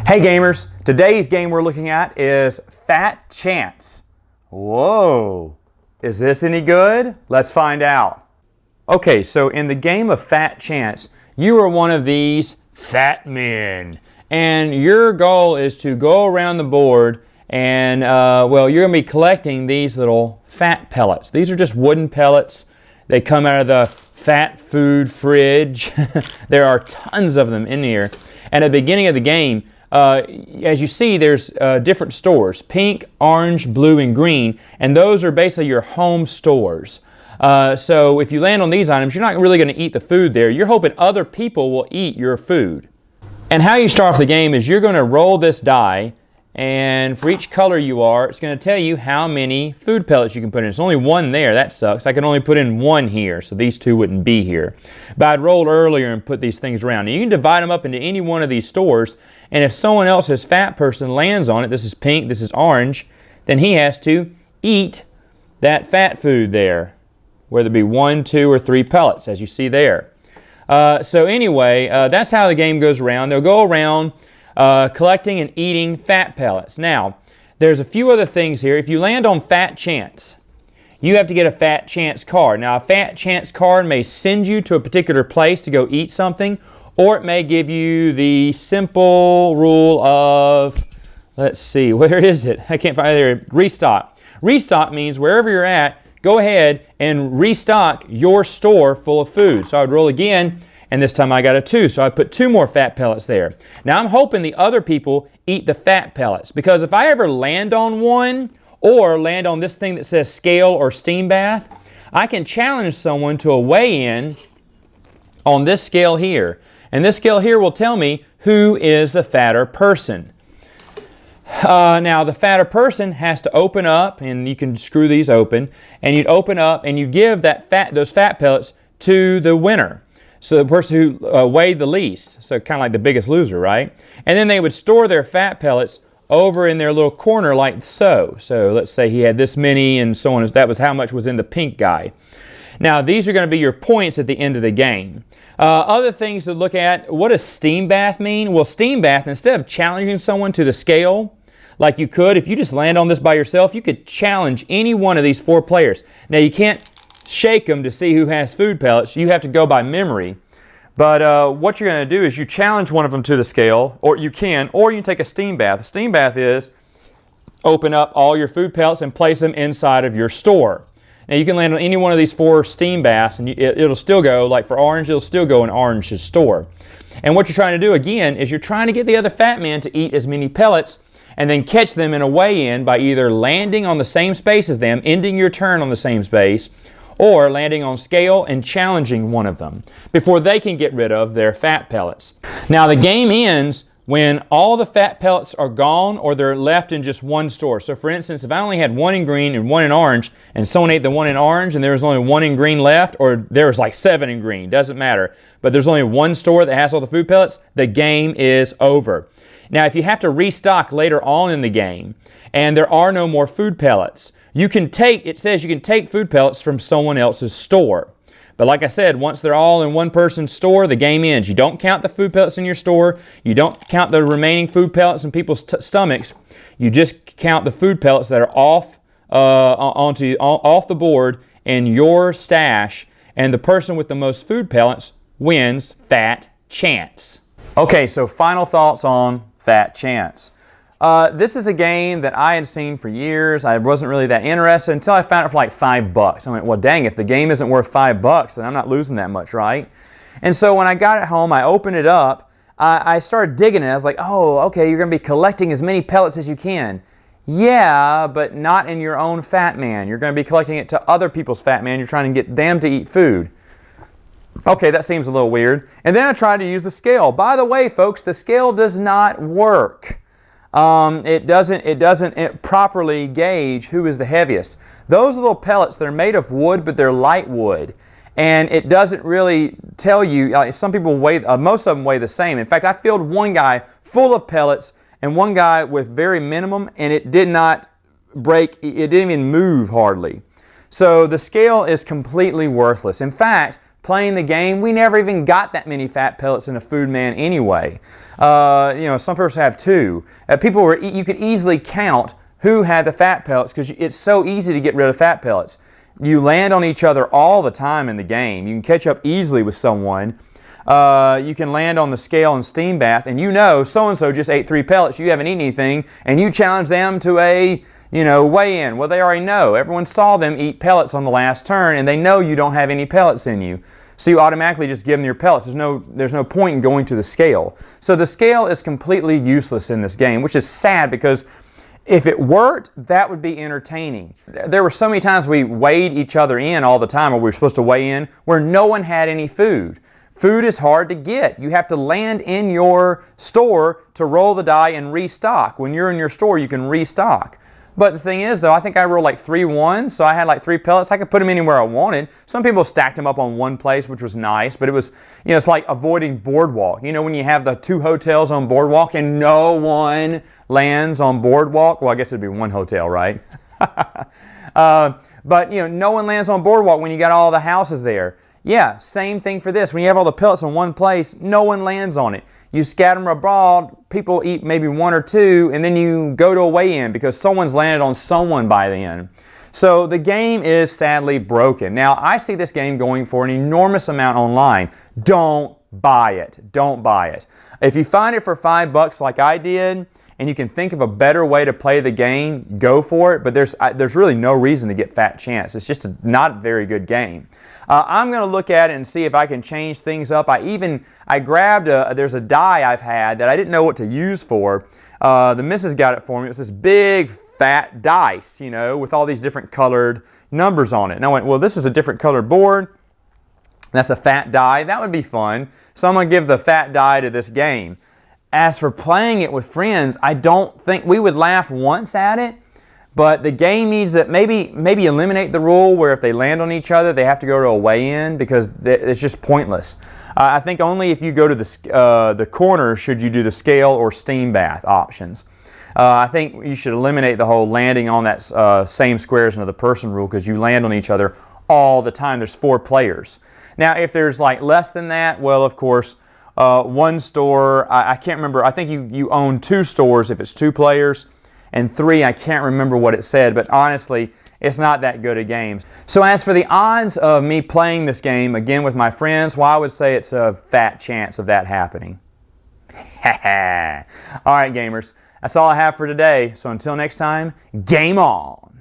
Hey gamers, today's game we're looking at is Fat Chance. Whoa, is this any good? Let's find out. Okay, so in the game of Fat Chance, you are one of these fat men. And your goal is to go around the board and, well, you're going to be collecting these little fat pellets. These are just wooden pellets. They come out of the fat food fridge. There are tons of them in here. And at the beginning of the game, as you see, there's different stores, pink, orange, blue, and green, and those are basically your home stores. So if you land on these items, you're not really going to eat the food there. You're hoping other people will eat your food. And how you start off the game is you're going to roll this die, and for each color you are, it's going to tell you how many food pellets you can put in. There's only one there. That sucks. I can only put in one here, so these two wouldn't be here. But I'd rolled earlier and put these things around. Now you can divide them up into any one of these stores, and if someone else's fat person lands on it, this is pink, this is orange, then he has to eat that fat food there, whether it be 1, 2, or 3 pellets, as you see there. So anyway, that's how the game goes around. They'll go around collecting and eating fat pellets. Now, there's a few other things here. If you land on Fat Chance, you have to get a Fat Chance card. Now, a Fat Chance card may send you to a particular place to go eat something, or it may give you the simple rule of, let's see, where is it? I can't find it there. Restock. Restock means wherever you're at, go ahead and restock your store full of food. So I would roll again, and this time I got a 2, so I put 2 more fat pellets there. Now I'm hoping the other people eat the fat pellets, because if I ever land on one, or land on this thing that says scale or steam bath, I can challenge someone to a weigh-in on this scale here. And this scale here will tell me who is the fatter person. Now the fatter person has to open up, and you can screw these open, and you'd open up and you give those fat pellets to the winner. So the person who weighed the least, so kind of like the biggest loser, right? And then they would store their fat pellets over in their little corner like so. So let's say he had this many and so on. That was how much was in the pink guy. Now these are going to be your points at the end of the game. Other things to look at, what does steam bath mean? Well, steam bath, instead of challenging someone to the scale, like you could, if you just land on this by yourself, you could challenge any one of these 4 players. Now you can't shake them to see who has food pellets. You have to go by memory. But what you're going to do is you challenge one of them to the scale, or you can take a steam bath. A steam bath is open up all your food pellets and place them inside of your store. Now you can land on any one of these 4 steam baths, and it'll still go, like for orange, it'll still go in orange's store. And what you're trying to do again is you're trying to get the other fat man to eat as many pellets and then catch them in a weigh-in by either landing on the same space as them, ending your turn on the same space, or landing on scale and challenging one of them before they can get rid of their fat pellets. Now the game ends when all the fat pellets are gone or they're left in just one store. So for instance, if I only had 1 in green and 1 in orange, and someone ate the 1 in orange and there was only 1 in green left, or there was like 7 in green, doesn't matter, but there's only one store that has all the food pellets, the game is over. Now if you have to restock later on in the game and there are no more food pellets, it says you can take food pellets from someone else's store. But like I said, once they're all in one person's store, the game ends. You don't count the food pellets in your store. You don't count the remaining food pellets in people's stomachs. You just count the food pellets that are off the board in your stash, and the person with the most food pellets wins Fat Chance. Okay, so final thoughts on Fat Chance. This is a game that I had seen for years. I wasn't really that interested until I found it for like $5. I went, well, dang, if the game isn't worth $5, then I'm not losing that much, right? And so when I got it home, I opened it up. I started digging it. I was like, oh, okay, you're going to be collecting as many pellets as you can. Yeah, but not in your own fat man. You're going to be collecting it to other people's fat man. You're trying to get them to eat food. Okay, that seems a little weird. And then I tried to use the scale. By the way, folks, the scale does not work. It doesn't properly gauge who is the heaviest. Those little pellets, they're made of wood, but they're light wood. And it doesn't really tell you, some people weigh, most of them weigh the same. In fact, I filled one guy full of pellets and one guy with very minimum, and it did not break, it didn't even move hardly. So the scale is completely worthless. In fact, playing the game, we never even got that many fat pellets in a food man anyway. Some person have 2. You could easily count who had the fat pellets because it's so easy to get rid of fat pellets. You land on each other all the time in the game. You can catch up easily with someone. You can land on the scale and steam bath, and so-and-so just ate 3 pellets, you haven't eaten anything, and you challenge them to a weigh-in. Well, they already know. Everyone saw them eat pellets on the last turn, and they know you don't have any pellets in you. So you automatically just give them your pellets. There's no point in going to the scale. So the scale is completely useless in this game, which is sad because if it worked, that would be entertaining. There were so many times we weighed each other in all the time, or we were supposed to weigh in, where no one had any food. Food is hard to get. You have to land in your store to roll the die and restock. When you're in your store, you can restock. But the thing is, though, I think I rolled like 3 ones, so I had like 3 pellets. I could put them anywhere I wanted. Some people stacked them up on one place, which was nice, but it was, it's like avoiding Boardwalk. When you have the 2 hotels on Boardwalk and no one lands on Boardwalk. Well, I guess it'd be 1 hotel, right? But no one lands on Boardwalk when you got all the houses there. Yeah, same thing for this. When you have all the pellets in one place, no one lands on it. You scatter them abroad, people eat maybe 1 or 2, and then you go to a weigh-in because someone's landed on someone by then. So the game is sadly broken. Now, I see this game going for an enormous amount online. Don't buy it. Don't buy it. If you find it for $5 like I did, and you can think of a better way to play the game, go for it. But there's really no reason to get Fat Chance. It's just not a very good game. I'm going to look at it and see if I can change things up. I grabbed there's a die I've had that I didn't know what to use for. The missus got it for me. It was this big fat dice, with all these different colored numbers on it. And I went, well, this is a different colored board. That's a fat die. That would be fun. So I'm going to give the fat die to this game. As for playing it with friends, I don't think we would laugh once at it, but the game needs to maybe eliminate the rule where if they land on each other, they have to go to a weigh-in because it's just pointless. I think only if you go to the corner should you do the scale or steam bath options. I think you should eliminate the whole landing on that same square as another person rule because you land on each other all the time. There's 4 players. Now, if there's like less than that, well, of course, 1 store, I can't remember, I think you own 2 stores if it's 2 players, and 3, I can't remember what it said, but honestly, it's not that good a game. So as for the odds of me playing this game again with my friends, well, I would say it's a fat chance of that happening. Alright gamers, that's all I have for today, so until next time, game on!